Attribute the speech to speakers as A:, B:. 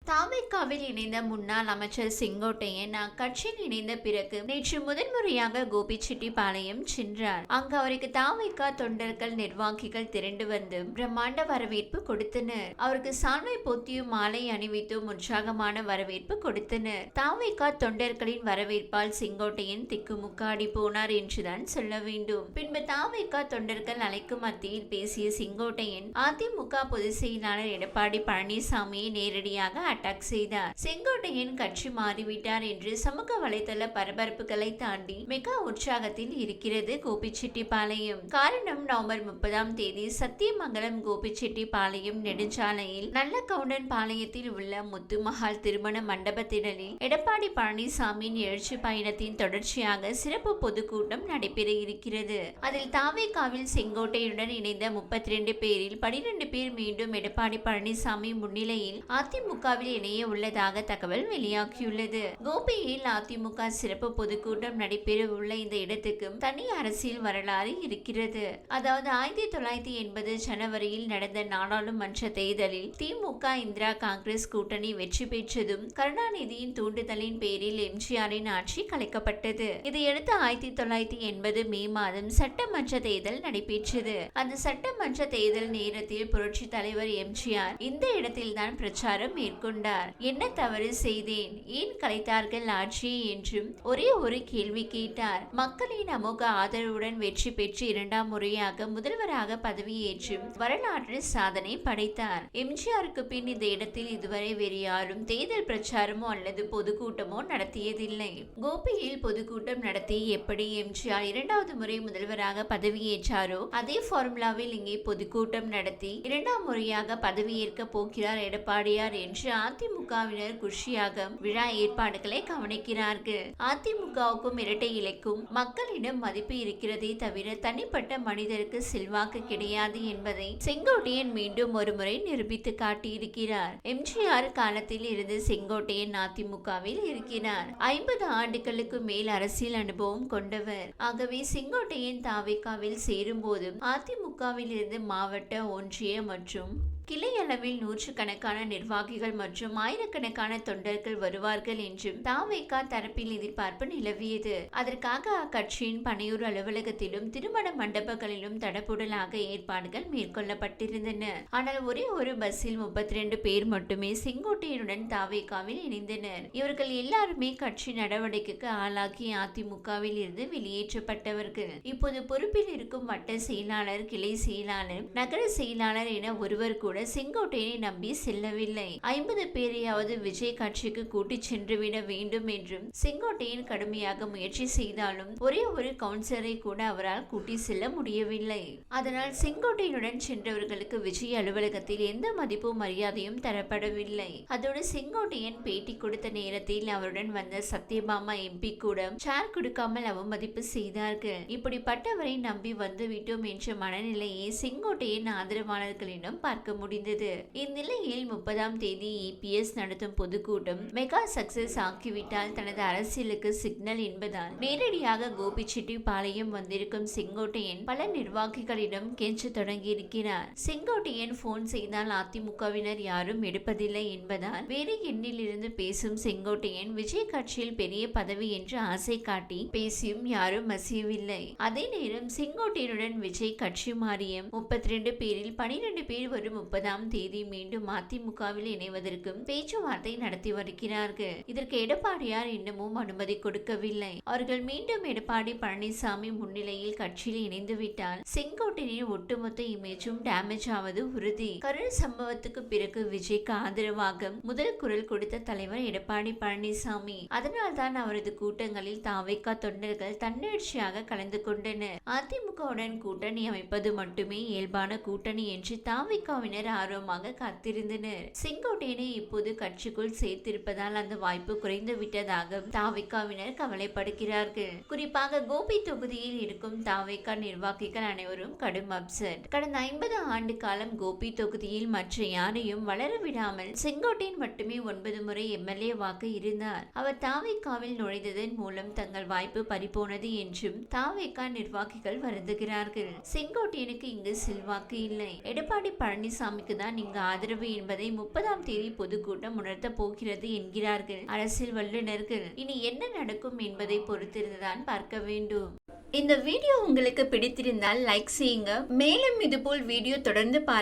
A: தாவேக்காவில் இணைந்த முன்னாள் அமைச்சர் செங்கோட்டையன் அக்கட்சியில் இணைந்த பிறகு நேற்று முதன்முறையாக கோபிச்செட்டிப்பாளையம் சென்றார். அங்கு அவருக்கு தாவேக்கா தொண்டர்கள் நிர்வாகிகள் திரண்டு வந்து பிரம்மாண்ட வரவேற்பு கொடுத்தனர். அவருக்கு சால்வை போத்தியும் மாலை அணிவித்தும் உற்சாகமான வரவேற்பு கொடுத்தனர். தாவேக்கா தொண்டர்களின் வரவேற்பால் செங்கோட்டையன் திக்குமுக்காடி போனார் என்றுதான் சொல்ல வேண்டும். பின்பு தாவேக்கா தொண்டர்கள் அழைக்கும் மத்தியில் பேசிய செங்கோட்டையன் அதிமுக பொதுச் செயலாளர் எடப்பாடி பழனிசாமியை நேரடியாக அட்டாக் செய்தார். செங்கோட்டையன் கட்சி மாறிவிட்டார் என்று சமூக வலைதள பரபரப்புகளை தாண்டி மிக உற்சாகத்தில் இருக்கிறது கோபிச்செட்டிப்பாளையம். காரணம் நவம்பர் 30 சத்தியமங்கலம் கோபிச்செட்டிப்பாளையம் நெடுஞ்சாலையில் நல்ல கவுண்டன் பாளையத்தில் உள்ள முத்துமஹால் திருமண மண்டபத்திடலில் எடப்பாடி பழனிசாமியின் எழுச்சி பயணத்தின் தொடர்ச்சியாக சிறப்பு பொதுக்கூட்டம் நடைபெற இருக்கிறது. அதில் தாவேக்காவில் செங்கோட்டையுடன் இணைந்த 32 பேரில் 12 பேர் மீண்டும் எடப்பாடி பழனிசாமி முன்னிலையில் அதிமுகவில் இணைய உள்ளதாக தகவல் வெளியாகியுள்ளது. கோபியில் அதிமுக சிறப்பு பொதுக்கூட்டம் நடைபெற உள்ள இந்த இடத்துக்கும் தனி அரசியல் வரலாறு இருக்கிறது. அதாவது 1980 ஜனவரியில் நடந்த நாடாளுமன்ற தேர்தலில் திமுக இந்திரா காங்கிரஸ் கூட்டணி வெற்றி பெற்றதும் கருணாநிதியின் தூண்டுதலின் பேரில் எம்ஜிஆரின் ஆட்சி கலைக்கப்பட்டது. இதையடுத்து 1980 மே மாதம் சட்டமன்ற தேர்தல் நடைபெற்றது. அந்த சட்டமன்ற தேர்தல் நேரத்தில் புரட்சி தலைவர் எம்ஜிஆர் இந்த இடத்தில்தான் பிரச்சாரம் மேற்கொண்டார். என்ன தவறு செய்தேன், ஏன் கலைத்தார்கள் ஆட்சியை என்றும் ஒரே ஒரு கேள்வி கேட்டார். மக்களின் அமோக ஆதரவுடன் வெற்றி பெற்று 2ஆம் முறையாக முதல்வராக பதவியேற்றும் வரலாற்று சாதனை படைத்தார். எம்ஜிஆருக்கு பின் இந்த இடத்தில் இதுவரை வேறு யாரும் தேர்தல் பிரச்சாரமோ அல்லது பொதுக்கூட்டமோ நடத்தியதில்லை. கோபியில் பொதுக்கூட்டம் நடத்தி எப்படி எம்ஜிஆர் 2வது முறை முதல்வராக பதவியேற்றாரோ அதே ஃபார்முலாவில் இங்கே பொதுக்கூட்டம் நடத்தி 2ஆம் முறையாக பதவியேற்க போகிறார் எடப்பாடியார் என்று அதிமுகவினர் குஷியாக விழா ஏற்பாடுகளை கவனிக்கிறார்கள். அதிமுகவுக்கும் இரட்டை இலைக்கும் மக்களிடம் மதிப்பு இருக்கிறதே தவிர தனிப்பட்ட மனிதருக்கு செல்வாக்கு கிடையாது என்பதை செங்கோட்டையன் மீண்டும் ஒருமுறை நிரூபித்து காட்டியிருக்கிறார். எம்ஜிஆர் காலத்தில் இருந்து செங்கோட்டையன் அதிமுகவில் இருக்கிறார். 50 ஆண்டுகளுக்கு மேல் அரசியல் அனுபவம் கொண்டவர். ஆகவே செங்கோட்டையன் தாவேக்காவில் சேரும் போதும் அதிமுகவில் இருந்து மாவட்ட, ஒன்றிய மற்றும் கிளை அளவில் நூற்றுக்கணக்கான நிர்வாகிகள் மற்றும் ஆயிரக்கணக்கான தொண்டர்கள் வருவார்கள் என்றும் தாவேக்கா தரப்பில் எதிர்பார்ப்பு நிலவியது. அதற்காக அக்கட்சியின் பனையூர் அலுவலகத்திலும் திருமண மண்டபங்களிலும் தடபுடலாக ஏற்பாடுகள் மேற்கொள்ளப்பட்டிருந்தன. ஆனால் ஒரே ஒரு பஸ்ஸில் 32 பேர் மட்டுமே செங்கோட்டையனுடன் தாவேக்காவில் இணைந்தனர். இவர்கள் எல்லாருமே கட்சி நடவடிக்கைக்கு ஆளாகி அதிமுகவில் இருந்து வெளியேற்றப்பட்டவர்கள். இப்போது பொறுப்பில் இருக்கும் வட்ட செயலாளர், கிளை செயலாளர், நகர செயலாளர் என ஒருவர் கூட செங்கோட்டையனை நம்பி செல்லவில்லை. 50 பேரையாவது விஜய் கட்சிக்கு கூட்டிச் சென்றுவிட வேண்டும் என்றும் செங்கோட்டையன் கடுமையாக முயற்சி செய்தாலும் ஒரே ஒரு கவுன்சிலரை கூட அவரால் கூட்டி செல்ல முடியவில்லை. அதனால் செங்கோட்டையனுடன் சென்றவர்களுக்கு விஜய் அலுவலகத்தில் எந்த மதிப்பு மரியாதையும் தரப்படவில்லை. அதோடு செங்கோட்டையன் பேட்டி கொடுத்த நேரத்தில் அவருடன் வந்த சத்யபாமா எம்பி கூட சேர் கொடுக்காமல் அவமதிப்பு செய்தார்கள். இப்படிப்பட்டவரை நம்பி வந்துவிட்டோம் என்ற மனநிலையை செங்கோட்டையன் ஆதரவாளர்களிடம் பார்க்க முடிந்தது. இந்நிலையில் 30ஆம் தேதி EPS நடத்தும் பொதுக்கூட்டம் மெகா சக்சஸ் ஆக்கிவிட்டால் தனது அரசியலுக்கு சிக்னல் என்பதால் நேரடியாக கோபிச்செட்டிப்பாளையம் வந்திருக்கும் செங்கோட்டையன் பல நிர்வாகிகளிடம் கெஞ்ச தொடங்கி இருக்கிறார். செங்கோட்டையன் போன் செய்தால் அதிமுகவினர் யாரும் எடுப்பதில்லை என்பதால் வேறு எண்ணில் இருந்து பேசும் செங்கோட்டையன் விஜய் கட்சியில் பெரிய பதவி என்று ஆசை காட்டி பேசியும் யாரும் மசியவில்லை. அதே நேரம் செங்கோட்டையனுடன் விஜய் கட்சி மாறியும் 32 பேரில் 12 பேர் வரும் 30ஆம் தேதி மீண்டும் அதிமுகவில் இணைவதற்கும் பேச்சுவார்த்தை நடத்தி வருகிறார்கள். இதற்கு எடப்பாடியார் இன்னமும் அனுமதி கொடுக்கவில்லை. அவர்கள் மீண்டும் எடப்பாடி பழனிசாமி முன்னிலையில் கட்சியில் இணைந்துவிட்டால் செங்கோட்டையனின் ஒட்டுமொத்த இமேஜும் டேமேஜ் ஆவது உறுதி. கரூர் சம்பவத்துக்கு பிறகு விஜய்க்கு ஆதரவாக முதல் குரல் கொடுத்த தலைவர் எடப்பாடி பழனிசாமி. அதனால்தான் அவரது கூட்டங்களில் தாவேக்கா தொண்டர்கள் தன்னெழுச்சியாக கலந்து கொண்டனர். அதிமுகவுடன் கூட்டணி அமைப்பது மட்டுமே இயல்பான கூட்டணி என்று தாவேக்காவினர் ஆர்வமாக காத்திருந்தனர். செங்கோட்டையனை இப்போது கட்சிக்குள் சேர்த்திருப்பதால் அந்த வாய்ப்பு குறைந்து விட்டதாக தாவேக்காவினர் கவலைப்படுகிறார்கள். குறிப்பாக கோபி தொகுதியில் இருக்கும் தாவேக்கா நிர்வாகிகள் அனைவரும் கடும் அப்செட். கடந்த 50 ஆண்டு காலம் கோபி தொகுதியில் மற்ற யாரையும் வளர விடாமல் செங்கோட்டையன் மட்டுமே 9 முறை MLA வாக்கு இருந்தார். அவர் தாவேக்காவில் நுழைந்ததன் மூலம் தங்கள் வாய்ப்பு பறிபோனது என்றும் தாவேக்கா நிர்வாகிகள் வருந்துகிறார்கள். செங்கோட்டையனுக்கு இங்கு செல்வாக்கு இல்லை. எடப்பாடி பழனிசாமி பழனிசாமிக்கு தான் நீங்க ஆதரவு என்பதை 30ஆம் தேதி பொதுக்கூட்டம் உணர்த்த போகிறது என்கிறார்கள் அரசியல் வல்லுநர்கள். இனி என்ன நடக்கும் என்பதை பொறுத்திருந்துதான் பார்க்க வேண்டும். இந்த வீடியோ உங்களுக்கு பிடித்திருந்தால் லைக் செய்யுங்க. மேலும் இதுபோல் வீடியோ தொடர்ந்து பார்க்க